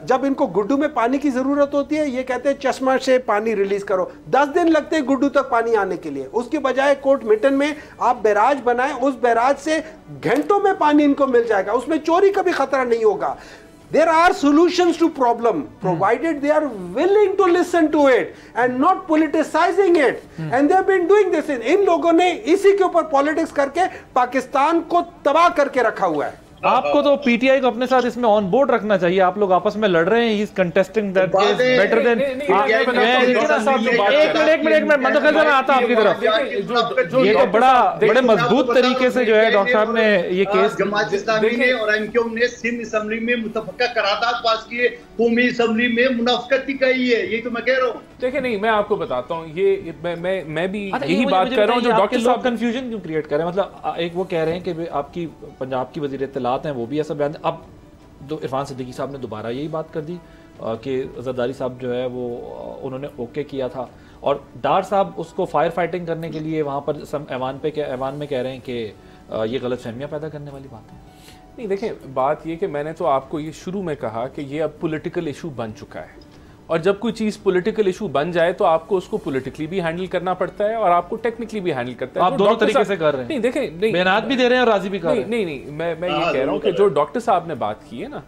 जब इनको गुड्डू में पानी की ज़रूरत होती है ये कहते हैं चश्मा से पानी रिलीज करो, 10 दिन लगते हैं गुड्डू तक पानी आने के लिए। उसके बजाय कोट मिटन में आप बैराज बनाएं, उस बैराज से घंटों में पानी इनको मिल जाएगा, उसमें चोरी का भी खतरा नहीं होगा। There are solutions to problem provided they are willing to listen to it and not politicizing it. And they have been doing this. इन लोगों ने इसी के ऊपर पॉलिटिक्स करके पाकिस्तान को तबाह करके रखा हुआ है। आपको तो पीटीआई को अपने साथ इसमें ऑन बोर्ड रखना चाहिए। आप लोग आपस में लड़ रहे हैं, he is contesting that case better than. एक मिनट मंदो खेल मैं आता आपकी तरफ। ये तो बड़े मजबूत तरीके से जो है डॉक्टर साहब ने ये केस, जमात इस्लामी ने और एमक्यूएम ने सिंध असेंबली में मुतफक्का करारदाद पास किए, कौमी असेंबली में मुनाफिकत भी कही है, ये तो मैं कह रहा हूँ। देखिए नहीं, मैं आपको बताता हूँ, ये मैं भी यही बात कर रहा हूँ जो डॉक्टर साहब कंफ्यूजन क्यों क्रिएट कर रहे हैं। मतलब एक वो कह रहे हैं कि आपकी पंजाब की वज़ीर इत्तलात हैं, वो भी ऐसा बयान, अब इरफान सिद्दीकी साहब ने दोबारा यही बात कर दी कि जरदारी साहब जो है वो उन्होंने ओके किया था, और डार साहब उसको फायर फाइटिंग करने के लिए वहाँ पर ऐवान में कह रहे हैं कि ये गलत फहमियाँ पैदा करने वाली बात है। नहीं देखें, बात ये कि मैंने तो आपको ये शुरू में कहा कि ये अब पॉलिटिकल इशू बन चुका है, और जब कोई चीज़ पॉलिटिकल इशू बन जाए तो आपको उसको पॉलिटिकली भी हैंडल करना पड़ता है और आपको टेक्निकली भी हैंडल करता है। आप दोनों तरीके से कर रहे हैं। नहीं देखें, नहीं बयानात भी दे रहे हैं और राजी भी कर रहे हैं। नहीं, मैं ये कह रहा हूँ कि जो डॉक्टर साहब ने बात की है ना,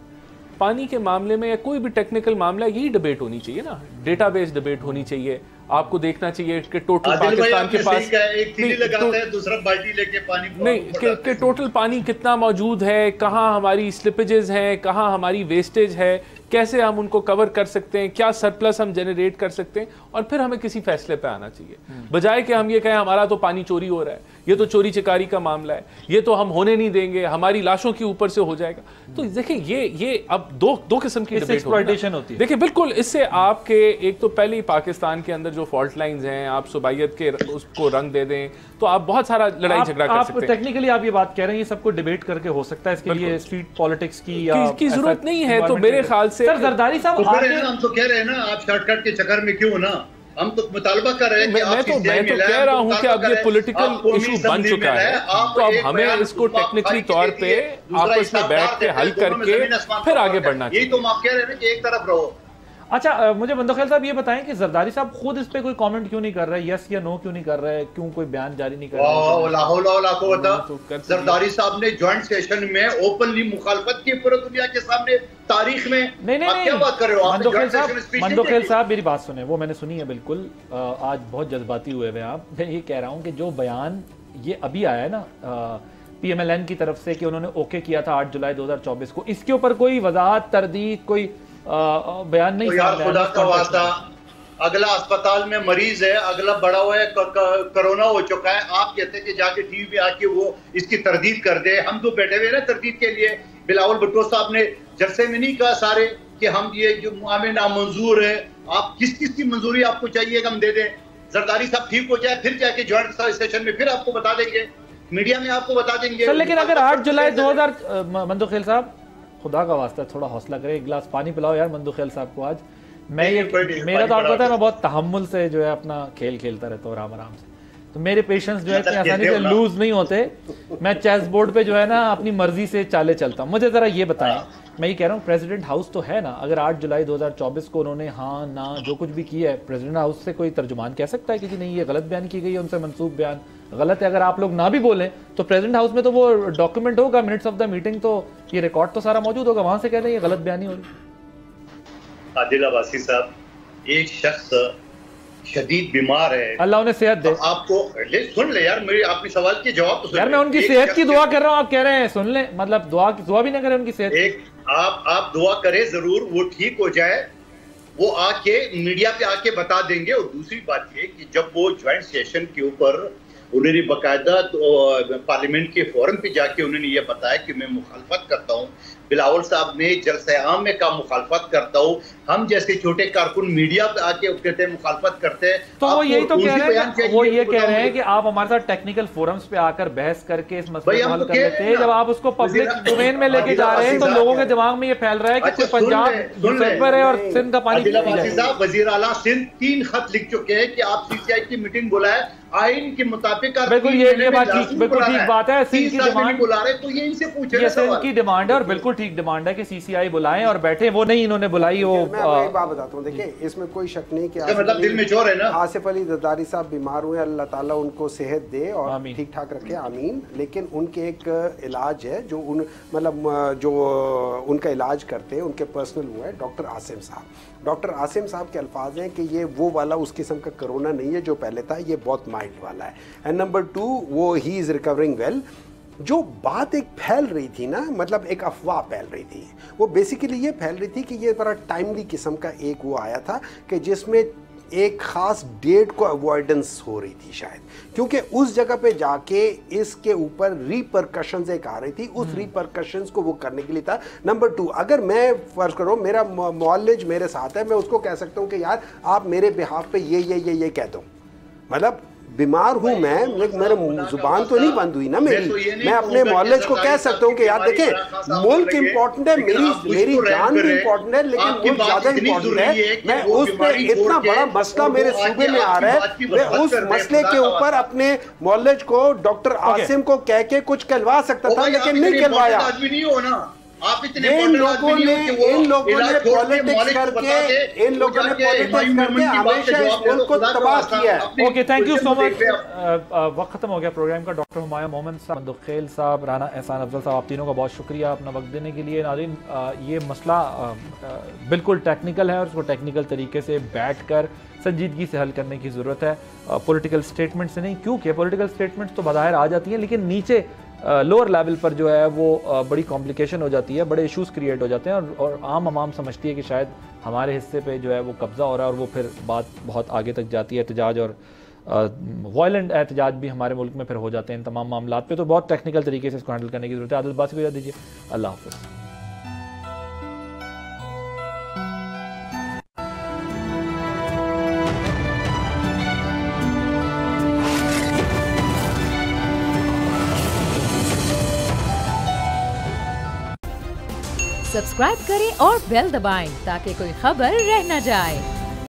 पानी के मामले में या कोई भी टेक्निकल मामला, यही डिबेट होनी चाहिए ना, डेटाबेस डिबेट होनी चाहिए। आपको देखना चाहिए कि टोटल पाकिस्तान के पास एक तीली लगाता है, दूसरा बाल्टी लेके पानी नहीं कि टोटल पानी कितना मौजूद है, कहाँ हमारी स्लिपेजेस हैं, कहाँ हमारी वेस्टेज है, कैसे हम उनको कवर कर सकते हैं, क्या सरप्लस हम जनरेट कर सकते हैं, और फिर हमें किसी फैसले पे आना चाहिए, बजाय कि हम ये कहें हमारा तो पानी चोरी हो रहा है, ये तो चोरी चिकारी का मामला है, ये तो हम होने नहीं देंगे, हमारी लाशों के ऊपर से हो जाएगा। तो देखिए ये अब दो किस्म की डिबेट होती है। देखिए बिल्कुल, इससे आपके एक तो पहले ही पाकिस्तान के अंदर जो फॉल्ट लाइंस हैं, आप सुबाइयत के उसको रंग दे दें तो आप बहुत सारा लड़ाई झगड़ा कर सकते हैं। टेक्निकली आप ये बात कह रहे हैं, ये सबको डिबेट करके हो सकता है, इसके लिए स्ट्रीट पॉलिटिक्स की जरूरत नहीं है। तो मेरे ख्याल से सर जरदारी साहब हम तो कह रहे हैं ना, आप शॉर्टकट के चक्कर में क्यों ना, हम तो मुतालबा कर रहे हैं कि मैं तो कह रहा हूं कि अब ये पॉलिटिकल इशू बन चुका है, तो अब हमें इसको टेक्निकली तौर पे आपस में बैठ के हल करके फिर आगे बढ़ना चाहिए। यही तो आप कह रहे हैं कि एक तरफ रहो। अच्छा, मुझे मंदोखेल साहब ये बताएं कि जरदारी साहब खुद इस पे कोई कमेंट क्यों नहीं कर रहे, यस या नो क्यों नहीं कर रहे, क्यों कोई बयान जारी नहीं कर रहे? जरदारी साहब ने जॉइंट सेशन में ओपनली मुखालफत की पूरी दुनिया के सामने, तारीख में। नहीं, क्या बात कर रहे हो? मंदोखेल साहब मेरी बात सुने, वो मैंने सुनी है बिल्कुल, आज बहुत जज्बाती हुए हुए आप। मैं ये कह रहा हूँ कि जो बयान ये अभी आया है ना PMLN की तरफ से कि उन्होंने ओके किया था 8 जुलाई 2024 को, इसके ऊपर कोई वजाहत, तरदीद, कोई बयान नहीं। तो यार खुदा का वास्ता, अगला अस्पताल में मरीज है, अगला बड़ा हुआ है, कोरोना हो चुका है, आप कहते हैं कि जाके टीवी पे आके वो इसकी तरदीद कर दे। हम तो बैठे हुए ना तरदीद के लिए। बिलावल भुट्टो साहब ने जलसे में नहीं कहा सारे कि हम ये जो मामले नामंजूर है, आप किस की मंजूरी आपको चाहिए हम दे दें। जरदारी साहब ठीक हो जाए फिर जाके ज्वाइंट सेशन में फिर आपको बता देंगे, मीडिया में आपको बता देंगे। सर लेकिन अगर 8 जुलाई 2000 मंदोखेल साहब खुदा का वास्ता थोड़ा हौसला करे, एक गिलास पानी पिलाओ यार मंदोखेल साहब को आज। मैं ये मेरा तो आपको पता है मैं बहुत तहम्मुल से जो है अपना खेल खेलता रहता हूँ आराम से, तो मेरे पेशेंस जो है इतनी आसानी से लूज नहीं होते। मैं चेस बोर्ड पे जो है ना अपनी मर्जी से चाले चलता हूँ। मुझे जरा ये बताएं, मैं ये कह रहा हूँ प्रेसिडेंट हाउस तो है ना, अगर 8 जुलाई 2024 को उन्होंने हाँ ना जो कुछ भी किया है, प्रेसिडेंट हाउस से कोई तर्जुमान कह सकता है कि नहीं ये गलत बयान की गई है, उनसे मंसूब बयान गलत है। अगर आप लोग ना भी बोले तो प्रेसिडेंट हाउस में तो वो डॉक्यूमेंट होगा, मिनट्स ऑफ द मीटिंग, तो ये रिकॉर्ड तो सारा मौजूद होगा, वहां से कह रहे हैं ये गलत बयानी हो रही। आदिल अब्बासी साहब, एक शख्स शदीद बीमार है, अल्लाह उन्हें सेहत दे। आपको सुन ले यार, मेरे आपने सवाल के जवाब तो सुन। यार मैं उनकी सेहत की दुआ कर रहा हूँ, आप कह रहे हैं सुन ले, मतलब दुआ भी ना करें उनकी सेहत। एक आप दुआ करें जरूर, वो ठीक हो जाए, वो आके मीडिया पे आके बता देंगे। और दूसरी बात ये कि जब वो ज्वाइंट सेशन के ऊपर उन्होंने बाकायदा पार्लियामेंट के फोरम पे जाके उन्होंने ये बताया कि मैं मुखालफत करता हूँ। बिलावल साहब ने जलसे आम में कहा मुखालफत करता हूँ। हम जैसे छोटे कारकुन मीडिया पे आके कहते हैं मुखालफत करते हैं, तो वो यही तो कह रहे हैं, वो ये कह रहे हैं कि आप हमारे साथ टेक्निकल फोरम्स पे आकर बहस करके इस मसले को हल कर लेते हैं। जब आप उसको पब्लिक डोमेन में लेके जा रहे हैं तो लोगों के दिमाग में ये फैल रहा है कि पंजाब पर है और सिंध का पानी। वजीर आला सिंध 3 खत लिख चुके हैं कि आप CCI की मीटिंग बुलाए, आइन के मुताबिक। बिल्कुल ये बात बिल्कुल ठीक बात है, सिंध की डिमांड बुला रहे, तो ये इनसे पूछे, ये सिंध की डिमांड है और बिल्कुल ठीक डिमांड है कि CCI बुलाएं और बैठे। वो नहीं इन्होंने बुलाई। वो मैं एक बात बताता हूँ, देखिए इसमें कोई शक नहीं कि मतलब दिल में जोर है ना। आसिफ अली जरदारी साहब बीमार हुए, अल्लाह ताला उनको सेहत दे और ठीक ठाक रखे, आमीन। लेकिन उनके एक इलाज है जो जो उनका इलाज करते हैं, उनके पर्सनल हुआ है डॉक्टर आसिम साहब। डॉक्टर आसिम साहब के अल्फाज हैं कि ये वो वाला उस किस्म का कोरोना नहीं है जो पहले था, ये बहुत माइल्ड वाला है। एंड नंबर 2 वो ही इज़ रिकवरिंग वेल। जो बात एक फैल रही थी ना, मतलब एक अफवाह फैल रही थी, वो बेसिकली ये फैल रही थी कि ये बड़ा टाइमली किस्म का एक वो आया था कि जिसमें एक ख़ास डेट को अवॉइडेंस हो रही थी शायद, क्योंकि उस जगह पे जाके इसके ऊपर रिपरकशंस एक आ रही थी, उस रिपरकशंस को वो करने के लिए था। नंबर 2, अगर मैं फर्ज करो मेरा मौलज मेरे साथ है, मैं उसको कह सकता हूँ कि यार आप मेरे बिहाफ पे ये कह दो, मतलब बीमार हूं मैं, मेरे जुबान तो नहीं बंद हुई ना मेरी, मैं अपने मौलज को कह सकता हूँ कि यार देखें मुल्क इम्पोर्टेंट है, मेरी जान भी इम्पोर्टेंट है, लेकिन मुल्क ज्यादा इम्पोर्टेंट है। मैं उस पर इतना बड़ा मसला मेरे सूबे में आ रहा है, मैं उस मसले के ऊपर अपने मौलज को डॉक्टर आसिम को कह के कुछ कहलवा सकता था, लेकिन नहीं कहलवाया। आप इतने इन लोगों ने पॉलिटिक्स करके हमेशा इस मुल्क को तबाह किया है। Okay, thank you so much. वक्त खत्म हो गया प्रोग्राम का। डॉक्टर हुमायूं मोमिन साहब, मंदुखेल साहब, राना एहसान अफजल साहब, आप तीनों का बहुत शुक्रिया अपना वक्त देने के लिए। नाज़रीन, ये मसला बिल्कुल टेक्निकल है और उसको टेक्निकल तरीके से बैठ कर संजीदगी से हल करने की ज़रूरत है, पॉलिटिकल स्टेटमेंट से नहीं, क्योंकि पॉलिटिकल स्टेटमेंट्स तो बाहर आ जाती हैं लेकिन नीचे लोअर लेवल पर जो है वो बड़ी कॉम्प्लिकेशन हो जाती है, बड़े इश्यूज़ क्रिएट हो जाते हैं और आम समझती है कि शायद हमारे हिस्से पे जो है वो कब्ज़ा हो रहा है और वो फिर बात बहुत आगे तक जाती है। एहतजाज और वायलेंट एहतजाज भी हमारे मुल्क में फिर हो जाते हैं इन तमाम मामलात पे, तो बहुत टेक्निकल तरीके से इसको हैंडल करने की ज़रूरत है। आदिल बासी को इजाज़त दीजिए, अल्लाह हाफ़िज़। सब्सक्राइब करें और बेल दबाएं ताकि कोई खबर रह न जाए।